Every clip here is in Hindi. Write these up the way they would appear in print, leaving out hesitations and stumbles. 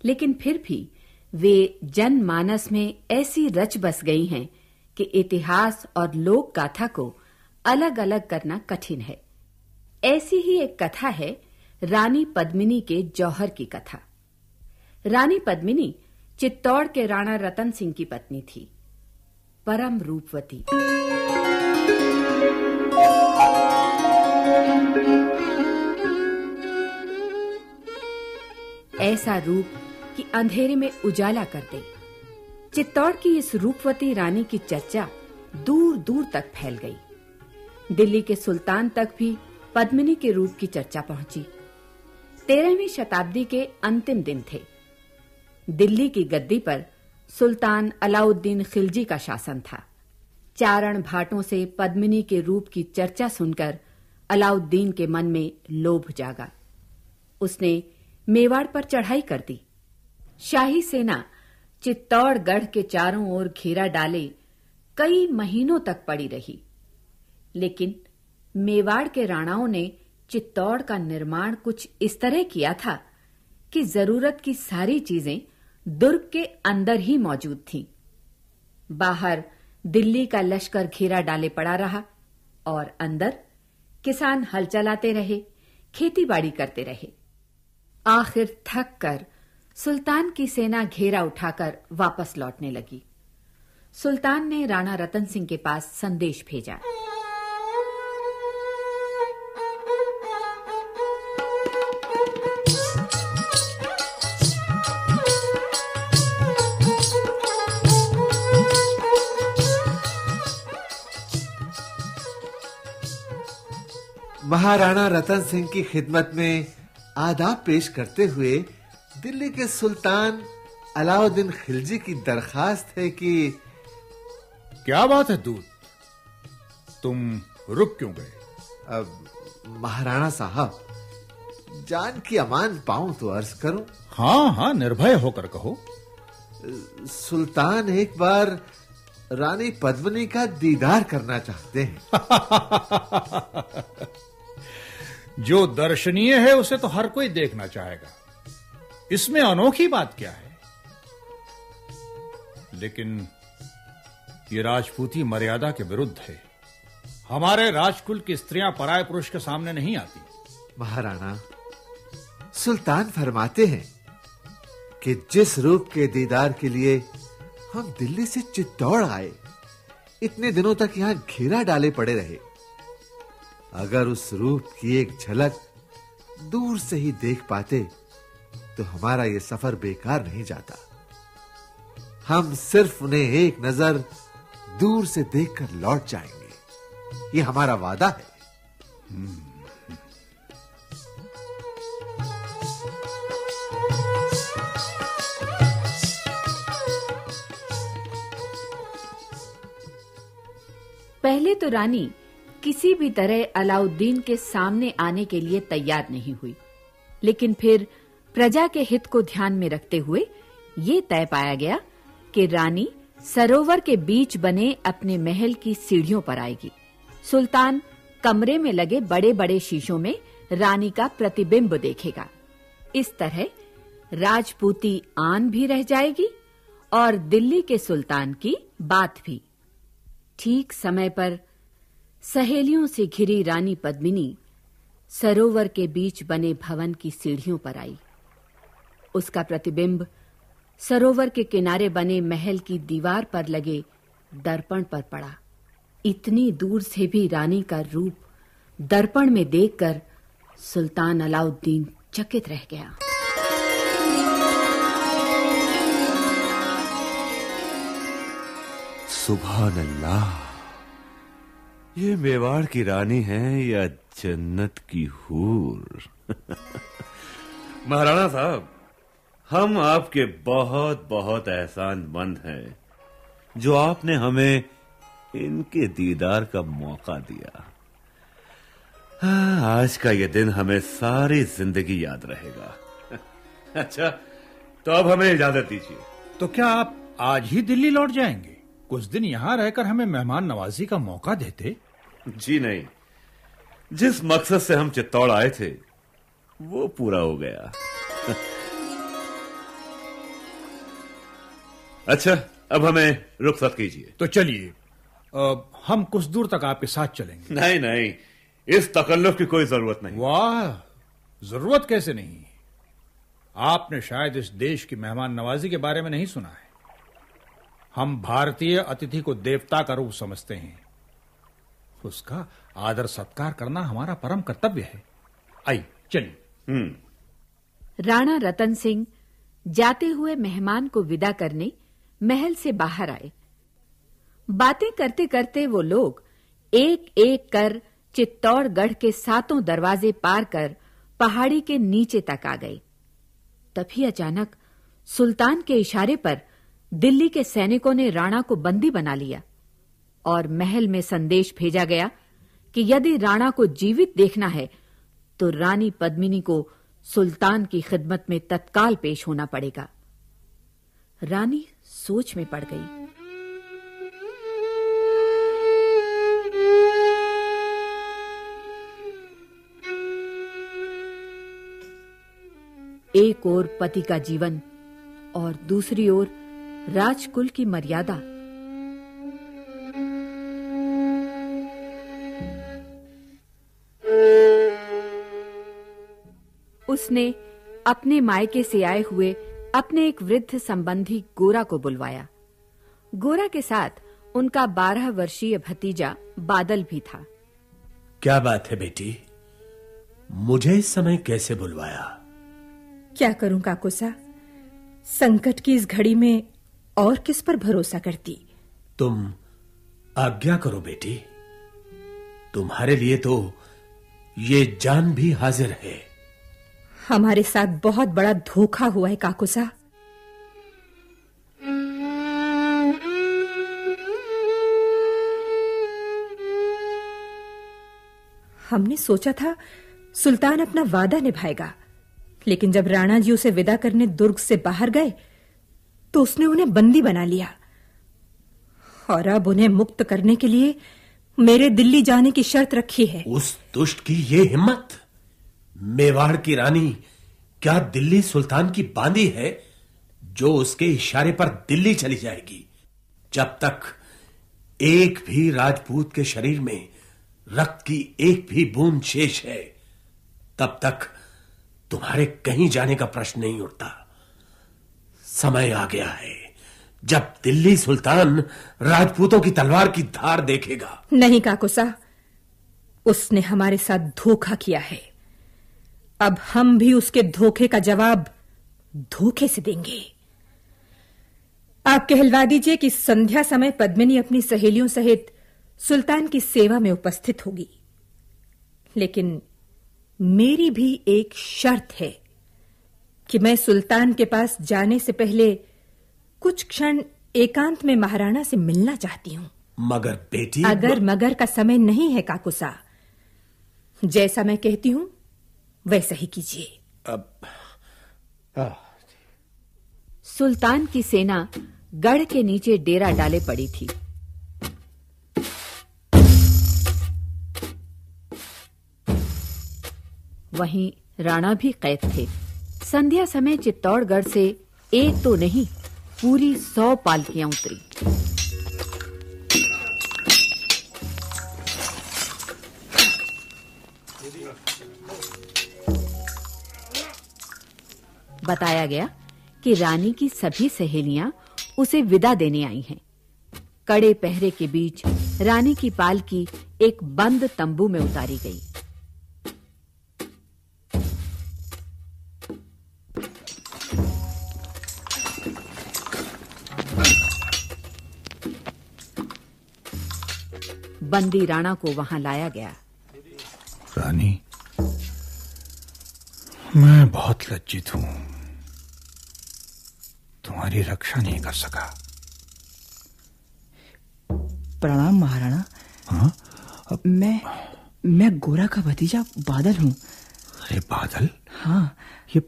लेकिन फिर भी वे जनमानस में ऐसी रच बस गई हैं कि इतिहास और लोक गाथा को अलग-अलग करना कठिन है। ऐसी ही एक कथा है रानी पद्मिनी के जौहर की कथा। रानी पद्मिनी चित्तौड़ के राणा रतन सिंह की पत्नी थी, परम रूपवती। ऐसा रूप कि अंधेरे में उजाला कर दे। चित्तौड़ की इस रूपवती रानी की चर्चा दूर-दूर तक फैल गई। दिल्ली के सुल्तान तक भी पद्मिनी के रूप की चर्चा पहुंची। 13वीं शताब्दी के अंतिम दिन थे। दिल्ली की गद्दी पर सुल्तान अलाउद्दीन खिलजी का शासन था। चारण भाटों से पद्मिनी के रूप की चर्चा सुनकर अलाउद्दीन के मन में लोभ जागा। उसने मेवाड़ पर चढ़ाई कर दी। शाही सेना चित्तौड़गढ़ के चारों ओर घेरा डाले कई महीनों तक पड़ी रही, लेकिन मेवाड़ के राणाओं ने चित्तौड़ का निर्माण कुछ इस तरह किया था कि जरूरत की सारी चीजें दुर्ग के अंदर ही मौजूद थीं। बाहर दिल्ली का लश्कर घेरा डाले पड़ा रहा और अंदर किसान हल चलाते रहे, खेतीबाड़ी करते रहे। आखिर थक कर सुल्तान की सेना घेरा उठाकर वापस लौटने लगी। सुल्तान ने राणा रतन सिंह के पास संदेश भेजा। महाराणा रतन सिंह की खिदमत में आदाब पेश करते हुए दिल्ली के सुल्तान अलाउद्दीन खिलजी की दरखास्त है कि क्या बात है दूत, तुम रुक क्यों गए? अब महाराणा साहब, जान की अमान पाऊं तो अर्ज करूं। हाँ, निर्भय होकर कहो। सुल्तान एक बार रानी पद्मिनी का दीदार करना चाहते हैं। जो दर्शनीय है उसे तो हर कोई देखना चाहेगा, इसमें अनोखी बात क्या है? लेकिन ये राजपूती मर्यादा के विरुद्ध है। हमारे राजकुल की स्त्रियां पराये पुरुष के सामने नहीं आती। महाराणा, सुल्तान फरमाते हैं कि जिस रूप के दीदार के लिए हम दिल्ली से चित्तौड़ आए, इतने दिनों तक यहां घेरा डाले पड़े रहे, अगर उस रूप की एक झलक दूर से ही देख पाते तो हमारा यह सफर बेकार नहीं जाता। हम सिर्फ उन्हें एक नजर दूर से देखकर लौट जाएंगे, यह हमारा वादा है। पहले तो रानी किसी भी तरह अलाउद्दीन के सामने आने के लिए तैयार नहीं हुई, लेकिन फिर प्रजा के हित को ध्यान में रखते हुए ये तय पाया गया कि रानी सरोवर के बीच बने अपने महल की सीढ़ियों पर आएगी। सुल्तान कमरे में लगे बड़े-बड़े शीशों में रानी का प्रतिबिंब देखेगा। इस तरह राजपूती आन भी रह जाएगी और दिल्ली के सुल्तान की बात भी। ठीक समय पर सहेलियों से घिरी रानी पद्मिनी सरोवर के बीच बने भवन की सीढ़ियों पर आई। उसका प्रतिबिंब सरोवर के किनारे बने महल की दीवार पर लगे दर्पण पर पड़ा। इतनी दूर से भी रानी का रूप दर्पण में देखकर सुल्तान अलाउद्दीन चकित रह गया। सुभान अल्लाह, ये मेवाड़ की रानी है या जन्नत की हूर। महाराणा साहब, हम आपके बहुत बहुत एहसानमंद हैं जो आपने हमें इनके दीदार का मौका दिया। आज का ये दिन हमें सारी जिंदगी याद रहेगा। अच्छा, तो अब हमें इजाजत दीजिए। तो क्या आप आज ही दिल्ली लौट जाएंगे? कुछ दिन यहाँ रहकर हमें मेहमान नवाजी का मौका देते। जी नहीं, जिस मकसद से हम चित्तौड़ आए थे वो पूरा हो गया। अच्छा, अब हमें रुखसत कीजिए। तो चलिए, हम कुछ दूर तक आपके साथ चलेंगे। नहीं नहीं, इस तकल्लुफ की कोई जरूरत नहीं। वाह, जरूरत कैसे नहीं? आपने शायद इस देश की मेहमान नवाजी के बारे में नहीं सुना है। हम भारतीय अतिथि को देवता का रूप समझते हैं। उसका आदर सत्कार करना हमारा परम कर्तव्य है। आइए चलिए। राणा रतन सिंह जाते हुए मेहमान को विदा करने महल से बाहर आए। बातें करते करते वो लोग एक एक कर चित्तौड़गढ़ के 7 दरवाजे पार कर पहाड़ी के नीचे तक आ गए। तभी अचानक सुल्तान के इशारे पर दिल्ली के सैनिकों ने राणा को बंदी बना लिया और महल में संदेश भेजा गया कि यदि राणा को जीवित देखना है तो रानी पद्मिनी को सुल्तान की खिदमत में तत्काल पेश होना पड़ेगा। रानी सोच में पड़ गई। एक ओर पति का जीवन और दूसरी ओर राजकुल की मर्यादा। उसने अपने मायके से आए हुए अपने एक वृद्ध संबंधी गोरा को बुलवाया। गोरा के साथ उनका 12 वर्षीय भतीजा बादल भी था। क्या बात है बेटी, मुझे इस समय कैसे बुलवाया? क्या करूं काकोसा, संकट की इस घड़ी में और किस पर भरोसा करती। तुम आज्ञा करो बेटी, तुम्हारे लिए तो ये जान भी हाजिर है। हमारे साथ बहुत बड़ा धोखा हुआ है काकोसा। हमने सोचा था सुल्तान अपना वादा निभाएगा, लेकिन जब राणा जी उसे विदा करने दुर्ग से बाहर गए तो उसने उन्हें बंदी बना लिया और अब उन्हें मुक्त करने के लिए मेरे दिल्ली जाने की शर्त रखी है। उस दुष्ट की ये हिम्मत! मेवाड़ की रानी क्या दिल्ली सुल्तान की बांदी है जो उसके इशारे पर दिल्ली चली जाएगी? जब तक एक भी राजपूत के शरीर में रक्त की एक भी बूंद शेष है, तब तक तुम्हारे कहीं जाने का प्रश्न नहीं उठता। समय आ गया है जब दिल्ली सुल्तान राजपूतों की तलवार की धार देखेगा। नहीं काकोसा, उसने हमारे साथ धोखा किया है। अब हम भी उसके धोखे का जवाब धोखे से देंगे। आप कहलवा दीजिए कि संध्या समय पद्मिनी अपनी सहेलियों सहित सुल्तान की सेवा में उपस्थित होगी, लेकिन मेरी भी एक शर्त है कि मैं सुल्तान के पास जाने से पहले कुछ क्षण एकांत में महाराणा से मिलना चाहती हूं। मगर बेटी, अगर मगर का समय नहीं है काकुसा। जैसा मैं कहती हूं वैसा ही कीजिए। सुल्तान की सेना गढ़ के नीचे डेरा डाले पड़ी थी। वहीं राणा भी कैद थे। संध्या समय चित्तौड़गढ़ से एक तो नहीं, पूरी 100 पालकियां उतरी। बताया गया कि रानी की सभी सहेलियां उसे विदा देने आई हैं। कड़े पहरे के बीच रानी की पालकी एक बंद तंबू में उतारी गई। बंदी राणा को वहां लाया गया। रानी, मैं बहुत लज्जित हूं, तुम्हारी रक्षा नहीं कर सका। प्रणाम महाराणा। हाँ? मैं गोरा का भतीजा बादल हूं। अरे बादल? हाँ। ये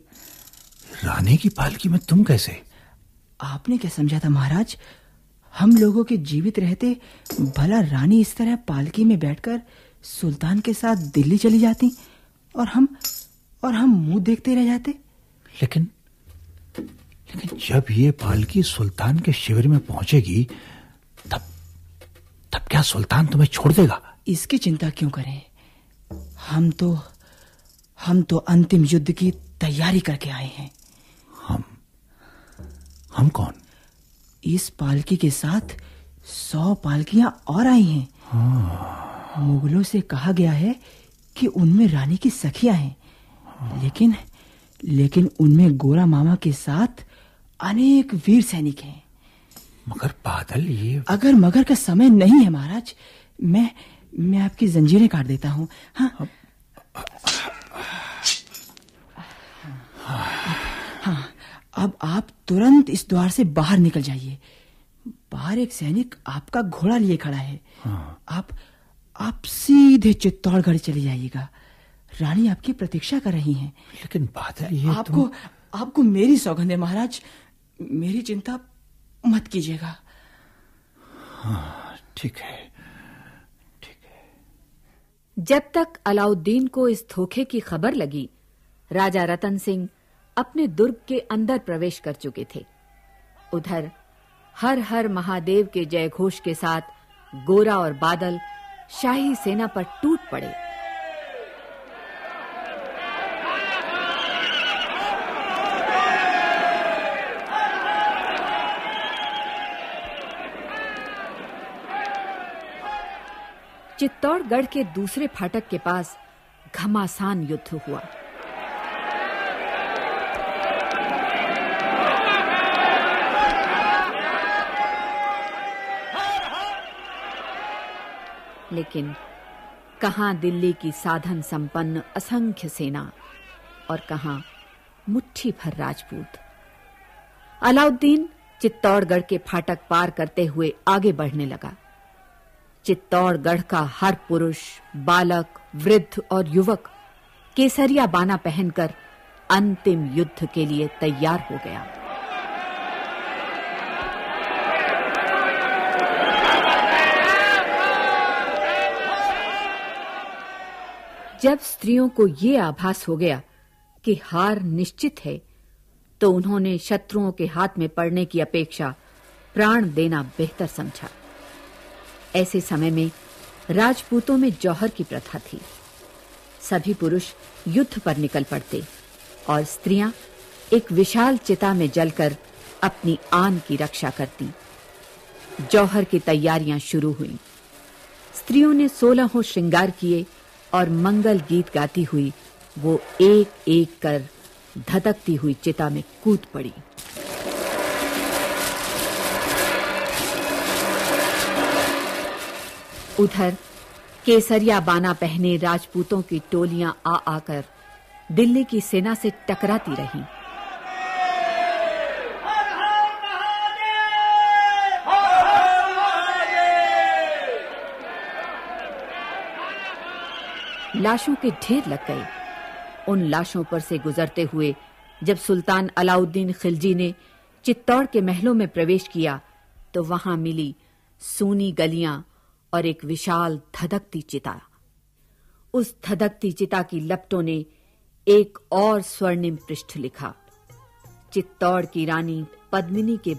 रानी की पालकी में तुम कैसे? आपने क्या समझा था महाराज? हम लोगों के जीवित रहते भला रानी इस तरह पालकी में बैठकर सुल्तान के साथ दिल्ली चली जाती और हम मुंह देखते रह जाते? लेकिन जब ये पालकी सुल्तान के शिविर में पहुंचेगी तब क्या सुल्तान तुम्हें छोड़ देगा? इसकी चिंता क्यों करें? हम तो अंतिम युद्ध की तैयारी करके आए हैं। हम कौन? इस पालकी के साथ 100 पालकियां और आई हैं। मुगलों से कहा गया है कि उनमें रानी की सखियां हैं, लेकिन उनमें गोरा मामा के साथ अनेक वीर सैनिक हैं। मगर बादल, ये अगर मगर का समय नहीं है महाराज, मैं आपकी जंजीरें काट देता हूँ। हाँ, अब आप तुरंत इस द्वार से बाहर निकल जाइए। बाहर एक सैनिक आपका घोड़ा लिए खड़ा है। आप सीधे चित्तौड़गढ़ चले जाइएगा। रानी आपकी प्रतीक्षा कर रही हैं। लेकिन बादल, ये आपको मेरी सौगंध है महाराज, मेरी चिंता मत कीजिएगा। ठीक है। जब तक अलाउद्दीन को इस धोखे की खबर लगी, राजा रतन सिंह अपने दुर्ग के अंदर प्रवेश कर चुके थे। उधर हर हर महादेव के जयघोष के साथ गोरा और बादल शाही सेना पर टूट पड़े। चित्तौड़गढ़ के दूसरे फाटक के पास घमासान युद्ध हुआ। लेकिन कहां दिल्ली की साधन संपन्न असंख्य सेना और कहां मुट्ठी भर राजपूत। अलाउद्दीन चित्तौड़गढ़ के फाटक पार करते हुए आगे बढ़ने लगा। चित्तौड़गढ़ का हर पुरुष, बालक, वृद्ध और युवक केसरिया बाना पहनकर अंतिम युद्ध के लिए तैयार हो गया। जब स्त्रियों को ये आभास हो गया कि हार निश्चित है, तो उन्होंने शत्रुओं के हाथ में पड़ने की अपेक्षा प्राण देना बेहतर समझा। ऐसे समय में राजपूतों में जौहर की प्रथा थी। सभी पुरुष युद्ध पर निकल पड़ते और स्त्रियां एक विशाल चिता में जलकर अपनी आन की रक्षा करती। जौहर की तैयारियां शुरू हुईं। स्त्रियों ने 16 श्रृंगार किए और मंगल गीत गाती हुई वो एक एक कर धधकती हुई चिता में कूद पड़ी। उधर केसरिया बाना पहने राजपूतों की टोलियां आ आकर दिल्ली की सेना से टकराती रहीं। लाशों के ढेर लग गए। उन लाशों पर से गुजरते हुए जब सुल्तान अलाउद्दीन खिलजी ने चित्तौड़ के महलों में प्रवेश किया, तो वहां मिली सूनी गलियां और एक विशाल धधकती चिता। उस धधकती चिता की लपटों ने एक और स्वर्णिम पृष्ठ लिखा। चित्तौड़ की रानी पद्मिनी के